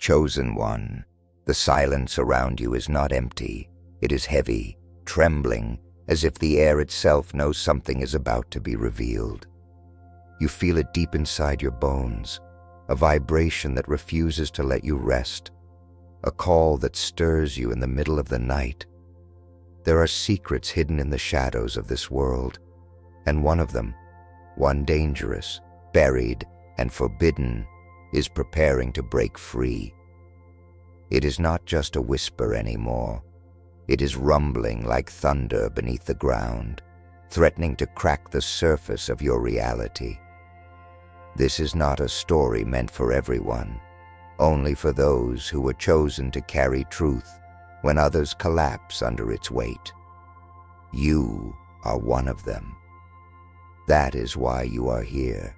Chosen one, the silence around you is not empty. It is heavy, trembling, as if the air itself knows something is about to be revealed. You feel it deep inside your bones, a vibration that refuses to let you rest, a call that stirs you in the middle of the night. There are secrets hidden in the shadows of this world, and one of them, one dangerous, buried, and forbidden, is preparing to break free. It is not just a whisper anymore. It is rumbling like thunder beneath the ground, threatening to crack the surface of your reality. This is not a story meant for everyone, only for those who were chosen to carry truth when others collapse under its weight. You are one of them. That is why you are here.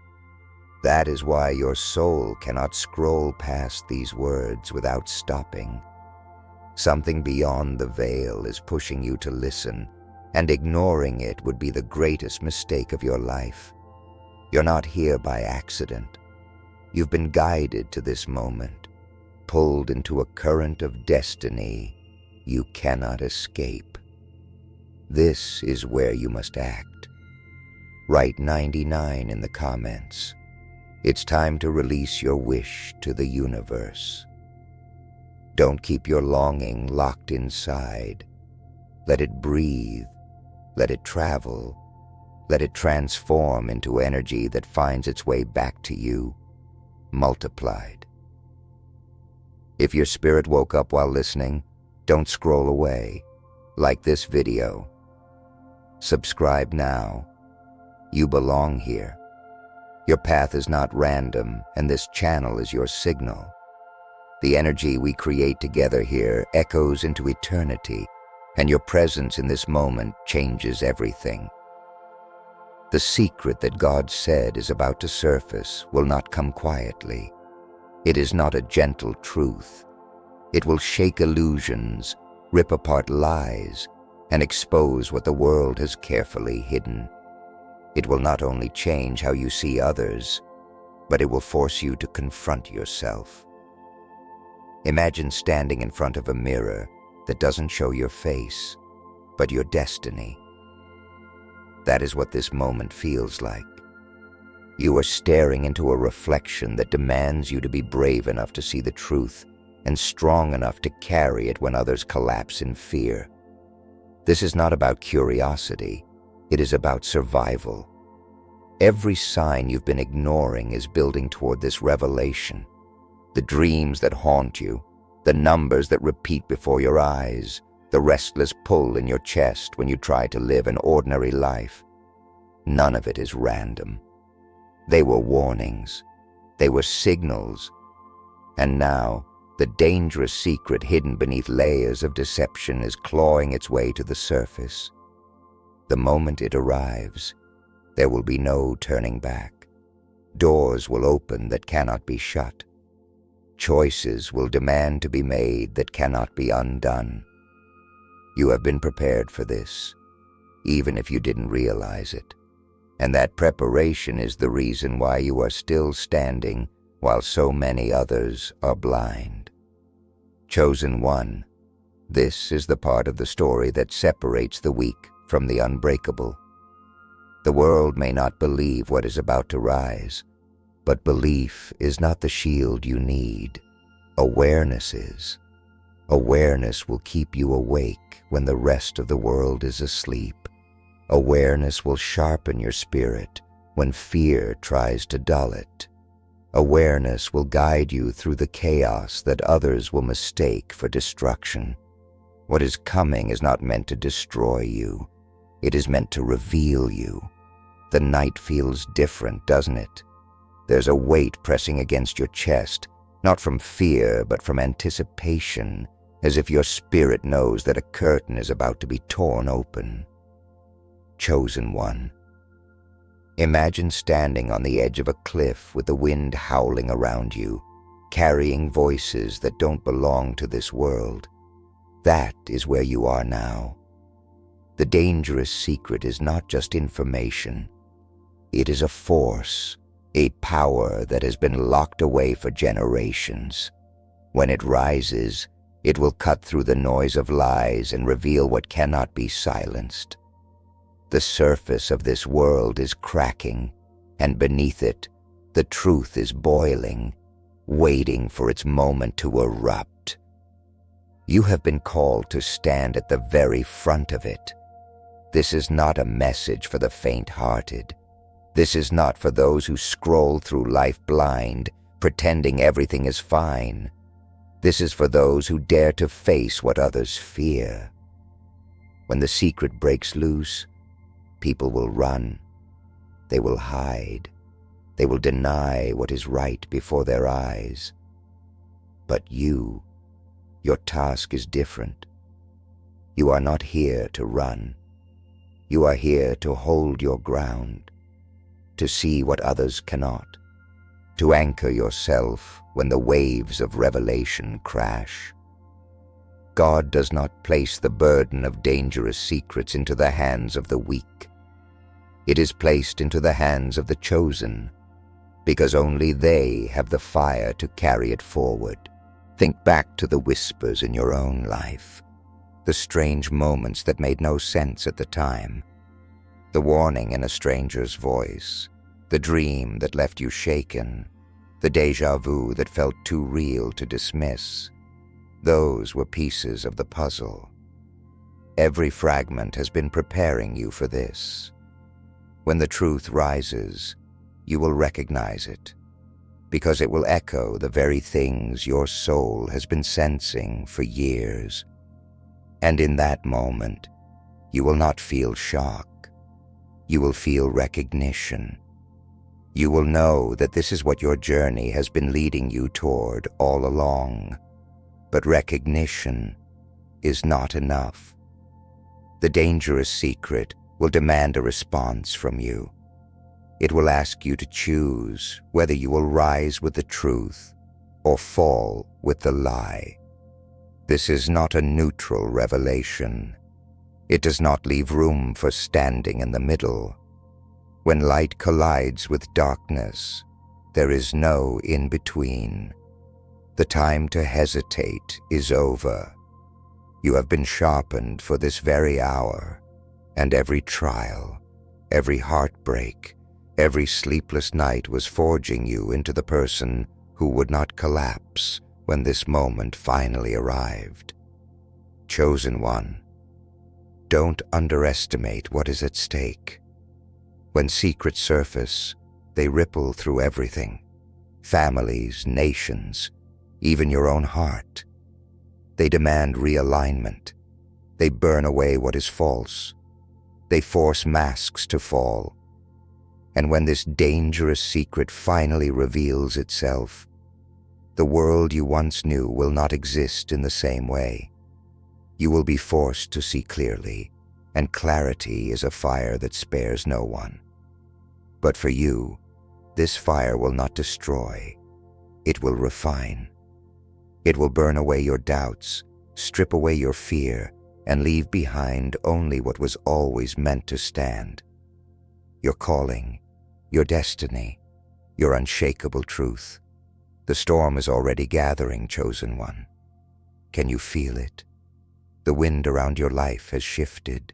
That is why your soul cannot scroll past these words without stopping. Something beyond the veil is pushing you to listen, and ignoring it would be the greatest mistake of your life. You're not here by accident. You've been guided to this moment, pulled into a current of destiny you cannot escape. This is where you must act. Write 99 in the comments. It's time to release your wish to the universe. Don't keep your longing locked inside. Let it breathe. Let it travel. Let it transform into energy that finds its way back to you, multiplied. If your spirit woke up while listening, don't scroll away. Like this video. Subscribe now. You belong here. Your path is not random, and this channel is your signal. The energy we create together here echoes into eternity, and your presence in this moment changes everything. The secret that God said is about to surface will not come quietly. It is not a gentle truth. It will shake illusions, rip apart lies, and expose what the world has carefully hidden. It will not only change how you see others, but it will force you to confront yourself. Imagine standing in front of a mirror that doesn't show your face, but your destiny. That is what this moment feels like. You are staring into a reflection that demands you to be brave enough to see the truth and strong enough to carry it when others collapse in fear. This is not about curiosity. It is about survival. Every sign you've been ignoring is building toward this revelation. The dreams that haunt you, the numbers that repeat before your eyes, the restless pull in your chest when you try to live an ordinary life. None of it is random. They were warnings. They were signals. And now, the dangerous secret hidden beneath layers of deception is clawing its way to the surface. The moment it arrives, there will be no turning back. Doors will open that cannot be shut. Choices will demand to be made that cannot be undone. You have been prepared for this, even if you didn't realize it. And that preparation is the reason why you are still standing while so many others are blind. Chosen one, this is the part of the story that separates the weak from the unbreakable. The world may not believe what is about to rise, but belief is not the shield you need. Awareness is. Awareness will keep you awake when the rest of the world is asleep. Awareness will sharpen your spirit when fear tries to dull it. Awareness will guide you through the chaos that others will mistake for destruction. What is coming is not meant to destroy you. It is meant to reveal you. The night feels different, doesn't it? There's a weight pressing against your chest, not from fear, but from anticipation, as if your spirit knows that a curtain is about to be torn open. Chosen one. Imagine standing on the edge of a cliff with the wind howling around you, carrying voices that don't belong to this world. That is where you are now. The dangerous secret is not just information. It is a force, a power that has been locked away for generations. When it rises, it will cut through the noise of lies and reveal what cannot be silenced. The surface of this world is cracking, and beneath it, the truth is boiling, waiting for its moment to erupt. You have been called to stand at the very front of it. This is not a message for the faint-hearted. This is not for those who scroll through life blind, pretending everything is fine. This is for those who dare to face what others fear. When the secret breaks loose, people will run. They will hide. They will deny what is right before their eyes. But you, your task is different. You are not here to run. You are here to hold your ground, to see what others cannot, to anchor yourself when the waves of revelation crash. God does not place the burden of dangerous secrets into the hands of the weak. It is placed into the hands of the chosen, because only they have the fire to carry it forward. Think back to the whispers in your own life, the strange moments that made no sense at the time, the warning in a stranger's voice, the dream that left you shaken, the déjà vu that felt too real to dismiss. Those were pieces of the puzzle. Every fragment has been preparing you for this. When the truth rises, you will recognize it, because it will echo the very things your soul has been sensing for years. And in that moment, you will not feel shock. You will feel recognition. You will know that this is what your journey has been leading you toward all along. But recognition is not enough. The dangerous secret will demand a response from you. It will ask you to choose whether you will rise with the truth or fall with the lie. This is not a neutral revelation. It does not leave room for standing in the middle. When light collides with darkness, there is no in-between. The time to hesitate is over. You have been sharpened for this very hour, and every trial, every heartbreak, every sleepless night was forging you into the person who would not collapse when this moment finally arrived. Chosen one, don't underestimate what is at stake. When secrets surface, they ripple through everything. Families, nations, even your own heart. They demand realignment. They burn away what is false. They force masks to fall. And when this dangerous secret finally reveals itself, the world you once knew will not exist in the same way. You will be forced to see clearly, and clarity is a fire that spares no one. But for you, this fire will not destroy. It will refine. It will burn away your doubts, strip away your fear, and leave behind only what was always meant to stand. Your calling, your destiny, your unshakable truth. The storm is already gathering, chosen one. Can you feel it? The wind around your life has shifted.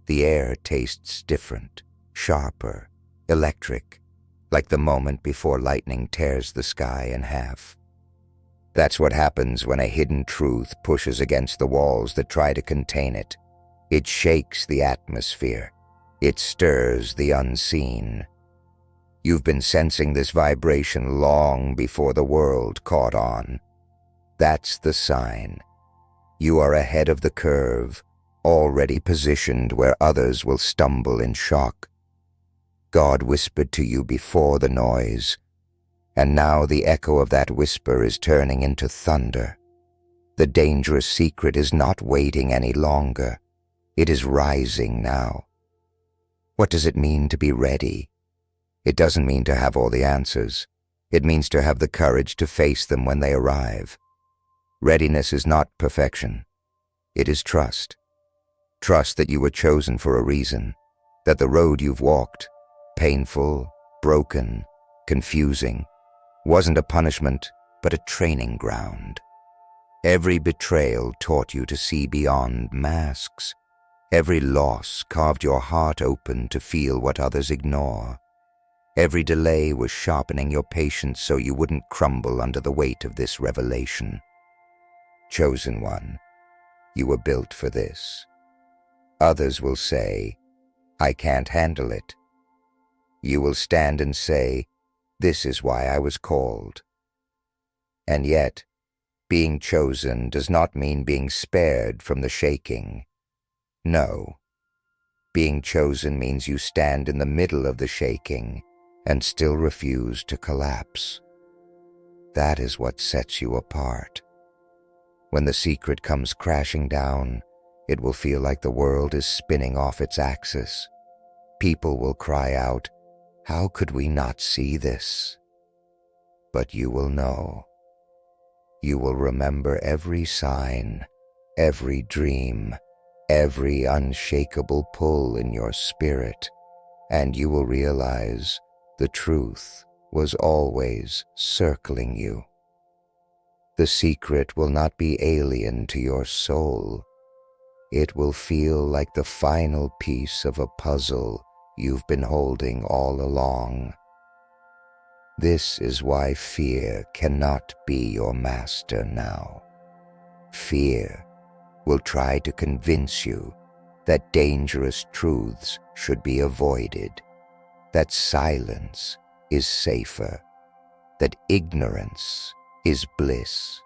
The air tastes different, sharper, electric, like the moment before lightning tears the sky in half. That's what happens when a hidden truth pushes against the walls that try to contain it. It shakes the atmosphere. It stirs the unseen. You've been sensing this vibration long before the world caught on. That's the sign. You are ahead of the curve, already positioned where others will stumble in shock. God whispered to you before the noise, and now the echo of that whisper is turning into thunder. The dangerous secret is not waiting any longer. It is rising now. What does it mean to be ready? It doesn't mean to have all the answers. It means to have the courage to face them when they arrive. Readiness is not perfection. It is trust. Trust that you were chosen for a reason, that the road you've walked, painful, broken, confusing, wasn't a punishment, but a training ground. Every betrayal taught you to see beyond masks. Every loss carved your heart open to feel what others ignore. Every delay was sharpening your patience so you wouldn't crumble under the weight of this revelation. Chosen one, you were built for this. Others will say, I can't handle it. You will stand and say, this is why I was called. And yet, being chosen does not mean being spared from the shaking. No. Being chosen means you stand in the middle of the shaking and still refuse to collapse. That is what sets you apart. When the secret comes crashing down, it will feel like the world is spinning off its axis. People will cry out, how could we not see this? But you will know. You will remember every sign, every dream, every unshakable pull in your spirit, and you will realize the truth was always circling you. The secret will not be alien to your soul. It will feel like the final piece of a puzzle you've been holding all along. This is why fear cannot be your master now. Fear will try to convince you that dangerous truths should be avoided, that silence is safer, that ignorance is bliss.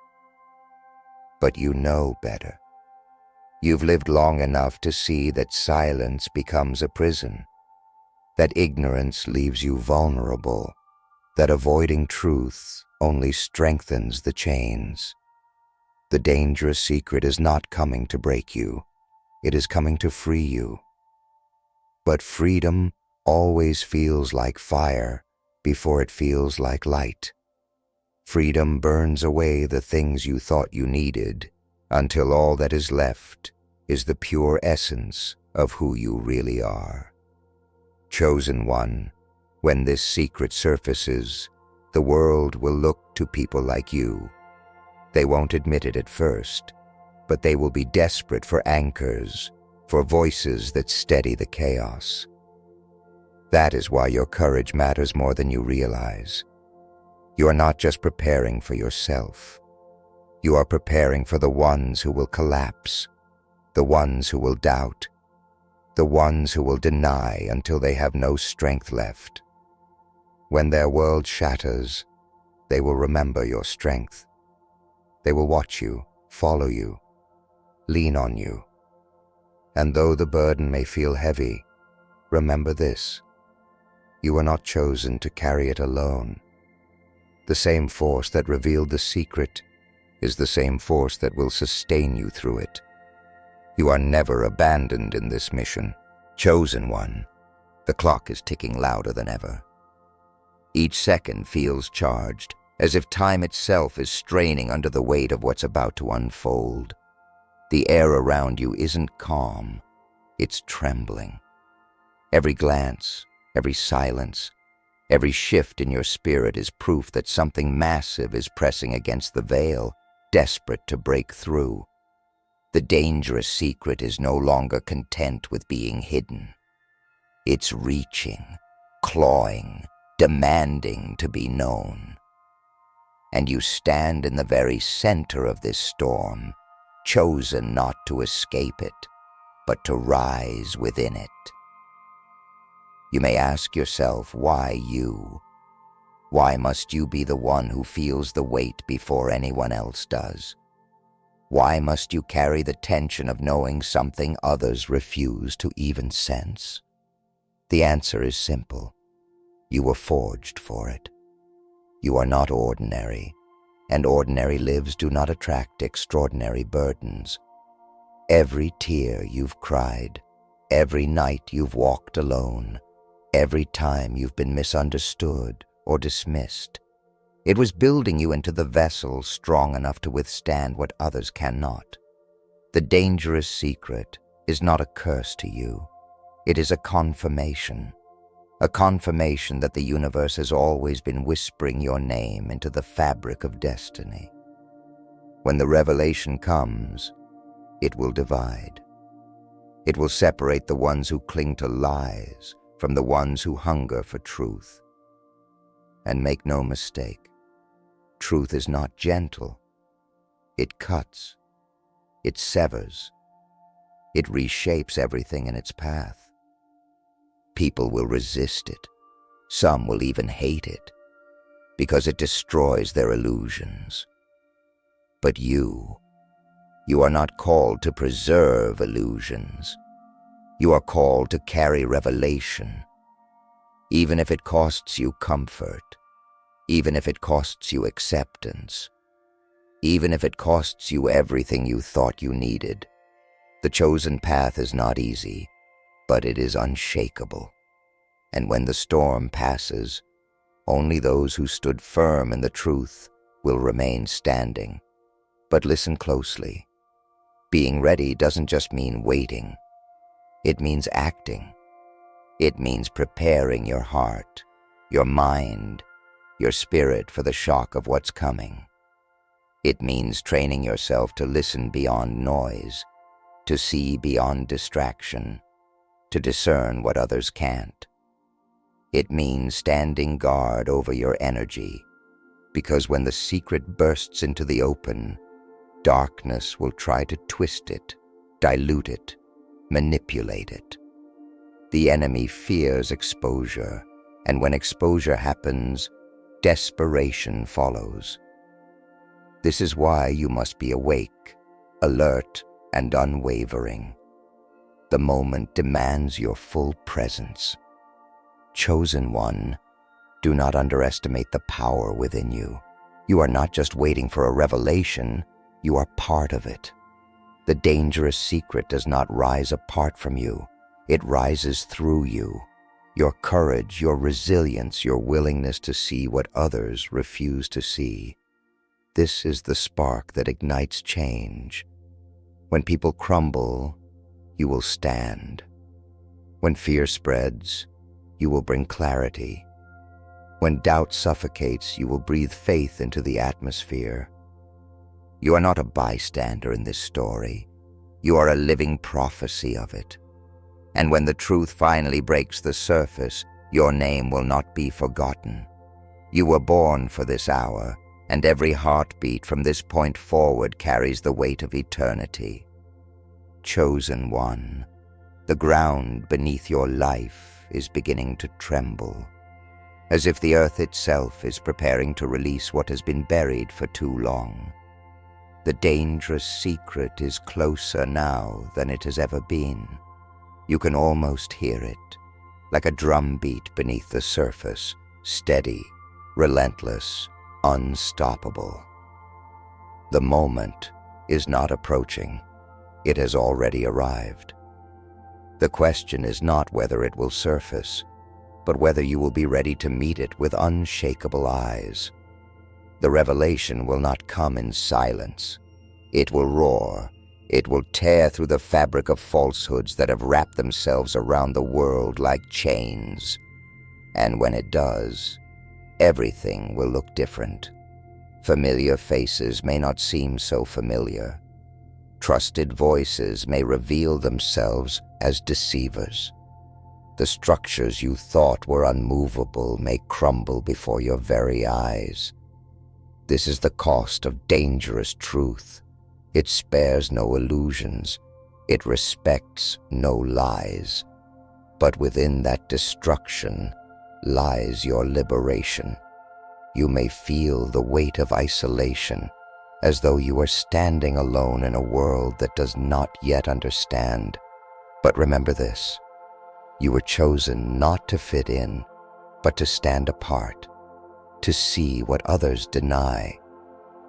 But you know better. You've lived long enough to see that silence becomes a prison, that ignorance leaves you vulnerable, that avoiding truth only strengthens the chains. The dangerous secret is not coming to break you. It is coming to free you. But freedom always feels like fire before it feels like light. Freedom burns away the things you thought you needed until all that is left is the pure essence of who you really are. Chosen one, when this secret surfaces, the world will look to people like you. They won't admit it at first, but they will be desperate for anchors, for voices that steady the chaos. That is why your courage matters more than you realize. You are not just preparing for yourself. You are preparing for the ones who will collapse, the ones who will doubt, the ones who will deny until they have no strength left. When their world shatters, they will remember your strength. They will watch you, follow you, lean on you. And though the burden may feel heavy, remember this: you were not chosen to carry it alone. The same force that revealed the secret is the same force that will sustain you through it. You are never abandoned in this mission. Chosen one, the clock is ticking louder than ever. Each second feels charged, as if time itself is straining under the weight of what's about to unfold. The air around you isn't calm, it's trembling. Every glance, every silence, every shift in your spirit is proof that something massive is pressing against the veil, desperate to break through. The dangerous secret is no longer content with being hidden. It's reaching, clawing, demanding to be known. And you stand in the very center of this storm, chosen not to escape it, but to rise within it. You may ask yourself, why you? Why must you be the one who feels the weight before anyone else does? Why must you carry the tension of knowing something others refuse to even sense? The answer is simple. You were forged for it. You are not ordinary, and ordinary lives do not attract extraordinary burdens. Every tear you've cried, every night you've walked alone, every time you've been misunderstood or dismissed, it was building you into the vessel strong enough to withstand what others cannot. The dangerous secret is not a curse to you. It is a confirmation that the universe has always been whispering your name into the fabric of destiny. When the revelation comes, it will divide. It will separate the ones who cling to lies from the ones who hunger for truth. And make no mistake, truth is not gentle. It cuts. It severs. It reshapes everything in its path. People will resist it. Some will even hate it, because it destroys their illusions. But you are not called to preserve illusions. You are called to carry revelation, even if it costs you comfort, even if it costs you acceptance, even if it costs you everything you thought you needed. The chosen path is not easy, but it is unshakable. And when the storm passes, only those who stood firm in the truth will remain standing. But listen closely. Being ready doesn't just mean waiting. It means acting. It means preparing your heart, your mind, your spirit for the shock of what's coming. It means training yourself to listen beyond noise, to see beyond distraction, to discern what others can't. It means standing guard over your energy, because when the secret bursts into the open, darkness will try to twist it, dilute it, manipulate it. The enemy fears exposure, and when exposure happens, desperation follows. This is why you must be awake, alert, and unwavering. The moment demands your full presence. Chosen one, do not underestimate the power within you. You are not just waiting for a revelation, you are part of it. The dangerous secret does not rise apart from you. It rises through you. Your courage, your resilience, your willingness to see what others refuse to see. This is the spark that ignites change. When people crumble, you will stand. When fear spreads, you will bring clarity. When doubt suffocates, you will breathe faith into the atmosphere. You are not a bystander in this story. You are a living prophecy of it. And when the truth finally breaks the surface, your name will not be forgotten. You were born for this hour, and every heartbeat from this point forward carries the weight of eternity. Chosen one, the ground beneath your life is beginning to tremble, as if the earth itself is preparing to release what has been buried for too long. The dangerous secret is closer now than it has ever been. You can almost hear it, like a drumbeat beneath the surface, steady, relentless, unstoppable. The moment is not approaching. It has already arrived. The question is not whether it will surface, but whether you will be ready to meet it with unshakable eyes. The revelation will not come in silence. It will roar. It will tear through the fabric of falsehoods that have wrapped themselves around the world like chains. And when it does, everything will look different. Familiar faces may not seem so familiar. Trusted voices may reveal themselves as deceivers. The structures you thought were unmovable may crumble before your very eyes. This is the cost of dangerous truth. It spares no illusions. It respects no lies. But within that destruction lies your liberation. You may feel the weight of isolation, as though you are standing alone in a world that does not yet understand. But remember this: you were chosen not to fit in, but to stand apart, to see what others deny,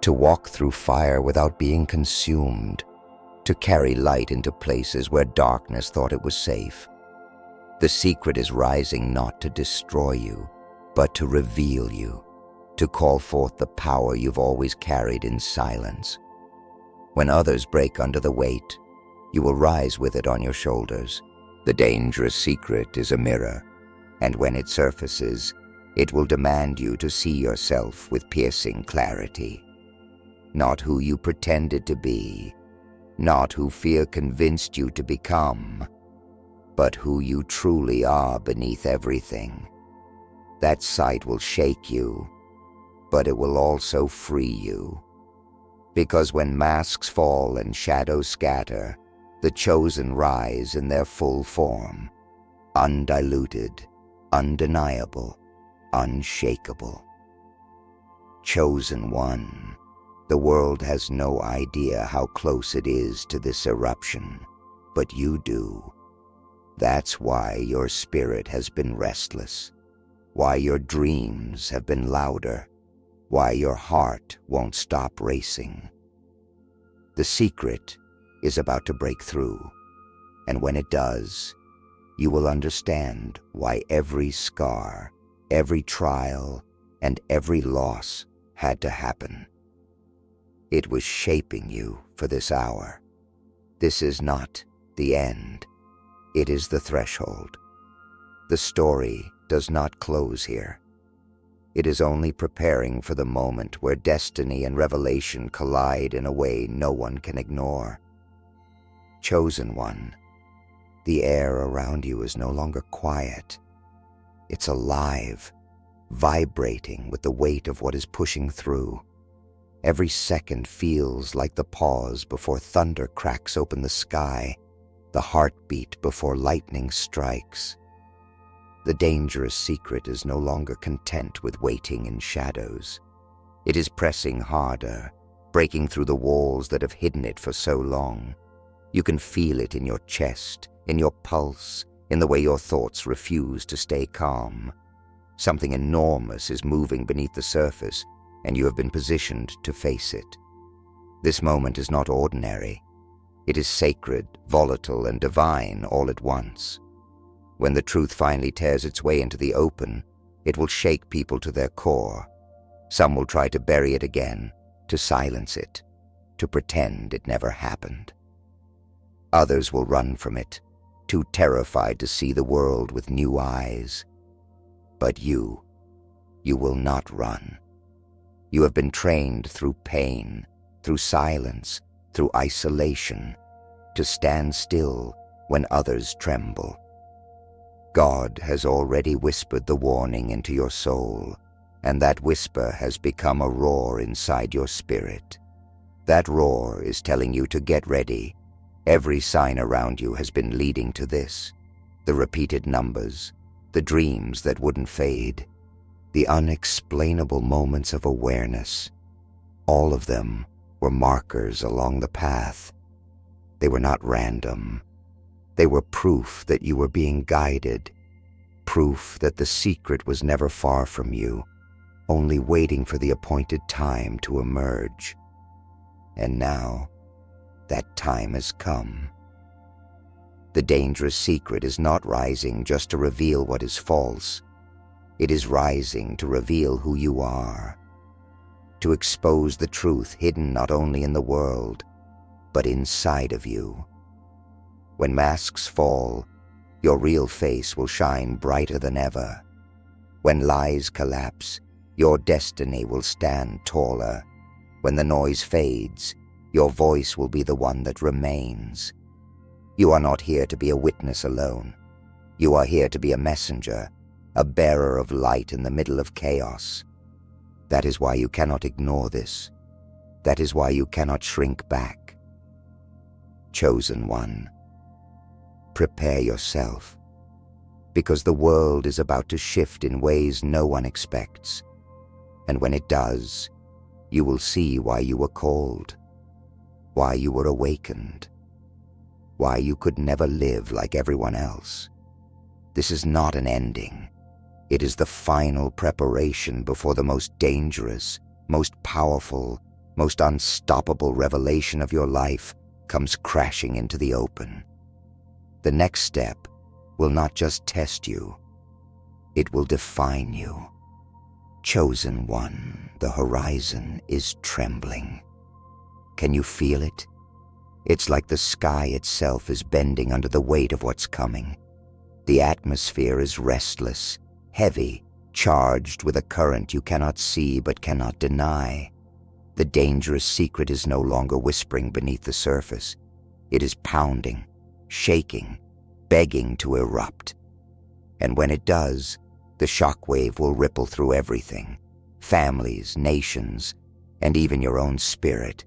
to walk through fire without being consumed, to carry light into places where darkness thought it was safe. The secret is rising not to destroy you, but to reveal you, to call forth the power you've always carried in silence. When others break under the weight, you will rise with it on your shoulders. The dangerous secret is a mirror, and when it surfaces, it will demand you to see yourself with piercing clarity. not who you pretended to be, not who fear convinced you to become, but who you truly are beneath everything. That sight will shake you, but it will also free you. Because when masks fall and shadows scatter, the chosen rise in their full form, undiluted, undeniable, unshakable. Chosen one, the world has no idea how close it is to this eruption, but you do. That's why your spirit has been restless, why your dreams have been louder, why your heart won't stop racing. The secret is about to break through, and when it does, you will understand why every scar, every trial, and every loss had to happen. It was shaping you for this hour. This is not the end. It is the threshold. The story does not close here. It is only preparing for the moment where destiny and revelation collide in a way no one can ignore. Chosen one, the air around you is no longer quiet. It's alive, vibrating with the weight of what is pushing through. Every second feels like the pause before thunder cracks open the sky, the heartbeat before lightning strikes. The dangerous secret is no longer content with waiting in shadows. It is pressing harder, breaking through the walls that have hidden it for so long. You can feel it in your chest, in your pulse, in the way your thoughts refuse to stay calm. Something enormous is moving beneath the surface, and you have been positioned to face it. This moment is not ordinary. It is sacred, volatile, and divine all at once. When the truth finally tears its way into the open, it will shake people to their core. Some will try to bury it again, to silence it, to pretend it never happened. Others will run from it, too terrified to see the world with new eyes. But you will not run. You have been trained through pain, through silence, through isolation, to stand still when others tremble. God has already whispered the warning into your soul, and that whisper has become a roar inside your spirit. That roar is telling you to get ready. Every sign around you has been leading to this. The repeated numbers, the dreams that wouldn't fade, the unexplainable moments of awareness. All of them were markers along the path. They were not random. They were proof that you were being guided, proof that the secret was never far from you, only waiting for the appointed time to emerge. And now, that time has come. The dangerous secret is not rising just to reveal what is false. It is rising to reveal who you are, to expose the truth hidden not only in the world, but inside of you. When masks fall, your real face will shine brighter than ever. When lies collapse, your destiny will stand taller. When the noise fades, your voice will be the one that remains. You are not here to be a witness alone. You are here to be a messenger, a bearer of light in the middle of chaos. That is why you cannot ignore this. That is why you cannot shrink back. Chosen one, prepare yourself, because the world is about to shift in ways no one expects. And when it does, you will see why you were called, why you were awakened, why you could never live like everyone else. This is not an ending. It is the final preparation before the most dangerous, most powerful, most unstoppable revelation of your life comes crashing into the open. The next step will not just test you, it will define you. Chosen one, the horizon is trembling. Can you feel it? It's like the sky itself is bending under the weight of what's coming. The atmosphere is restless, heavy, charged with a current you cannot see but cannot deny. The dangerous secret is no longer whispering beneath the surface. It is pounding, shaking, begging to erupt. And when it does, the shockwave will ripple through everything, families, nations, and even your own spirit.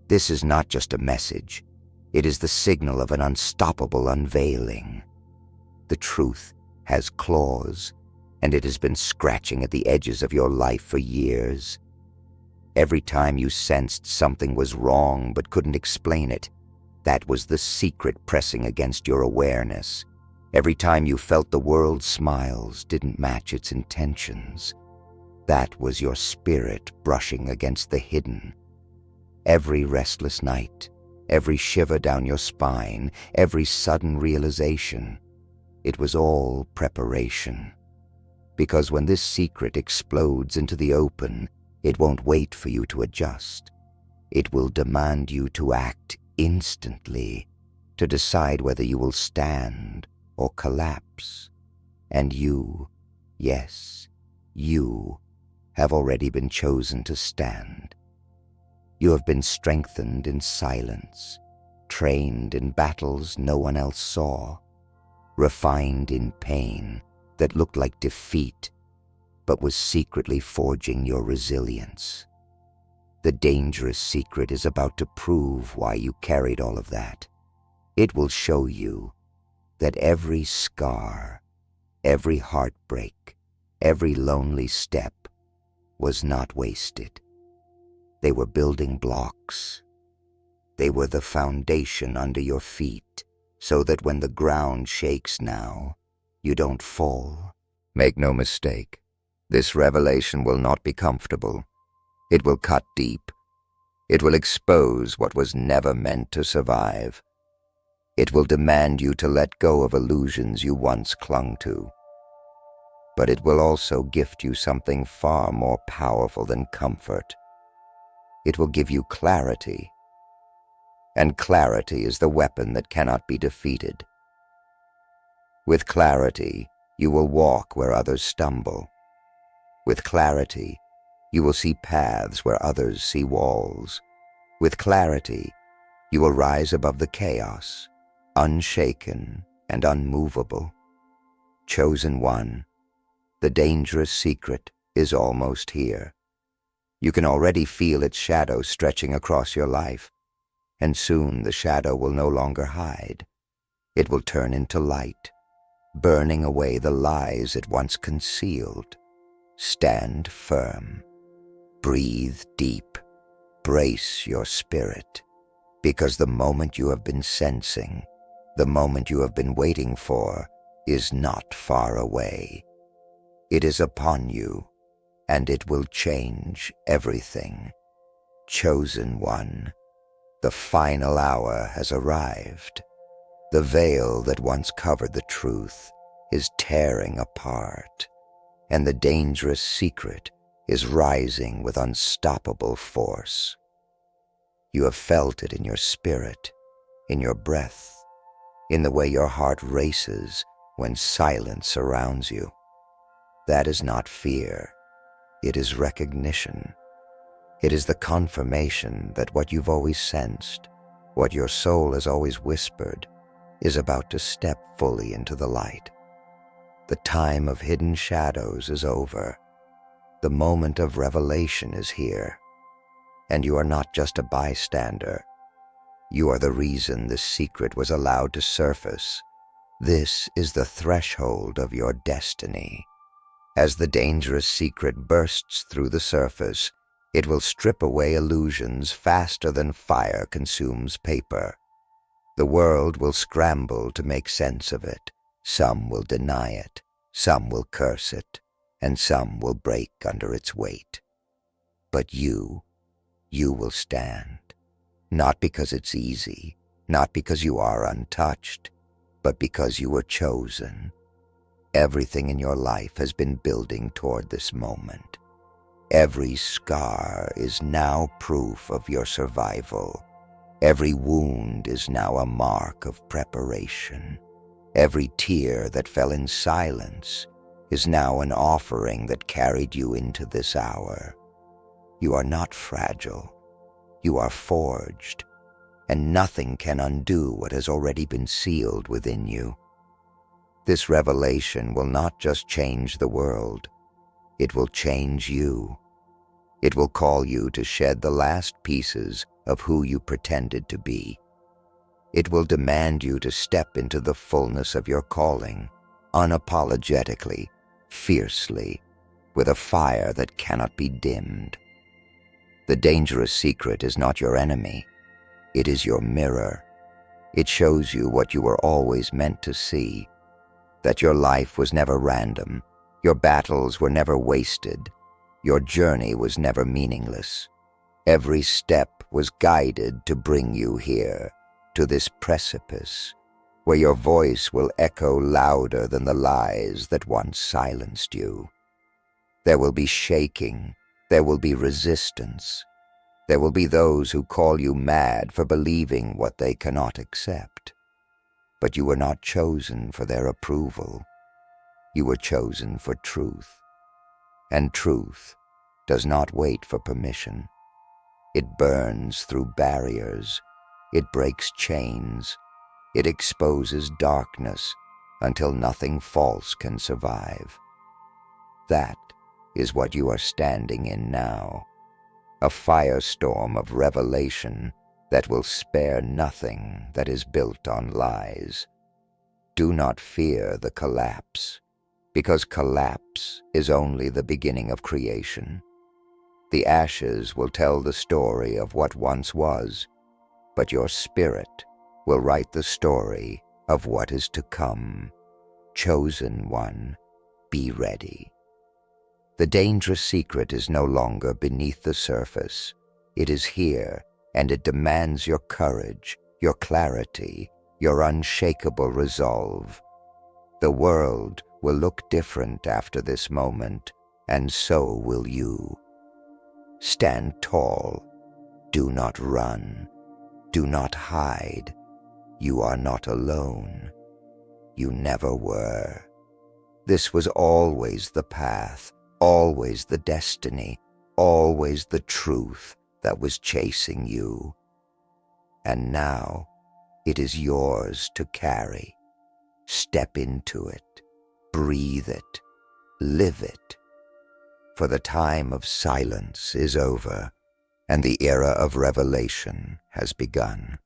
This is not just a message. It is the signal of an unstoppable unveiling. The truth has claws, and it has been scratching at the edges of your life for years. Every time you sensed something was wrong but couldn't explain it, that was the secret pressing against your awareness. Every time you felt the world's smiles didn't match its intentions, that was your spirit brushing against the hidden. Every restless night, every shiver down your spine, every sudden realization, it was all preparation. Because when this secret explodes into the open, it won't wait for you to adjust. It will demand you to act instantly, to decide whether you will stand or collapse. And you, yes, you, have already been chosen to stand. You have been strengthened in silence, trained in battles no one else saw, refined in pain that looked like defeat, but was secretly forging your resilience. The dangerous secret is about to prove why you carried all of that. It will show you that every scar, every heartbreak, every lonely step was not wasted. They were building blocks. They were the foundation under your feet, so that when the ground shakes now, you don't fall. Make no mistake, this revelation will not be comfortable. It will cut deep. It will expose what was never meant to survive. It will demand you to let go of illusions you once clung to. But it will also gift you something far more powerful than comfort. It will give you clarity. And clarity is the weapon that cannot be defeated. With clarity, you will walk where others stumble. With clarity, you will see paths where others see walls. With clarity, you will rise above the chaos, unshaken and unmovable. Chosen one, the dangerous secret is almost here. You can already feel its shadow stretching across your life, and soon the shadow will no longer hide. It will turn into light, burning away the lies it once concealed. Stand firm. Breathe deep. Brace your spirit, because the moment you have been sensing, the moment you have been waiting for, is not far away. It is upon you, and it will change everything. Chosen one, the final hour has arrived. The veil that once covered the truth is tearing apart, and the dangerous secret is rising with unstoppable force. You have felt it in your spirit, in your breath, in the way your heart races when silence surrounds you. That is not fear. It is recognition. It is the confirmation that what you've always sensed, what your soul has always whispered, is about to step fully into the light. The time of hidden shadows is over. The moment of revelation is here. And you are not just a bystander. You are the reason this secret was allowed to surface. This is the threshold of your destiny. As the dangerous secret bursts through the surface, it will strip away illusions faster than fire consumes paper. The world will scramble to make sense of it. Some will deny it, some will curse it, and some will break under its weight. But you will stand. Not because it's easy, not because you are untouched, but because you were chosen. Everything in your life has been building toward this moment. Every scar is now proof of your survival. Every wound is now a mark of preparation. Every tear that fell in silence is now an offering that carried you into this hour. You are not fragile. You are forged, and nothing can undo what has already been sealed within you. This revelation will not just change the world, it will change you. It will call you to shed the last pieces of who you pretended to be. It will demand you to step into the fullness of your calling, unapologetically, fiercely, with a fire that cannot be dimmed. The dangerous secret is not your enemy. It is your mirror. It shows you what you were always meant to see, that your life was never random, your battles were never wasted, your journey was never meaningless. Every step was guided to bring you here, to this precipice, where your voice will echo louder than the lies that once silenced you. There will be shaking, there will be resistance. There will be those who call you mad for believing what they cannot accept. But you were not chosen for their approval. You were chosen for truth. And truth does not wait for permission. It burns through barriers. It breaks chains. It exposes darkness until nothing false can survive. That is what you are standing in now. A firestorm of revelation that will spare nothing that is built on lies. Do not fear the collapse, because collapse is only the beginning of creation. The ashes will tell the story of what once was, but your spirit will write the story of what is to come. Chosen one, be ready. The dangerous secret is no longer beneath the surface. It is here, and it demands your courage, your clarity, your unshakable resolve. The world will look different after this moment, and so will you. Stand tall. Do not run. Do not hide. You are not alone. You never were. This was always the path, always the destiny, always the truth that was chasing you. And now it is yours to carry. Step into it, breathe it, live it. For the time of silence is over, and the era of revelation has begun.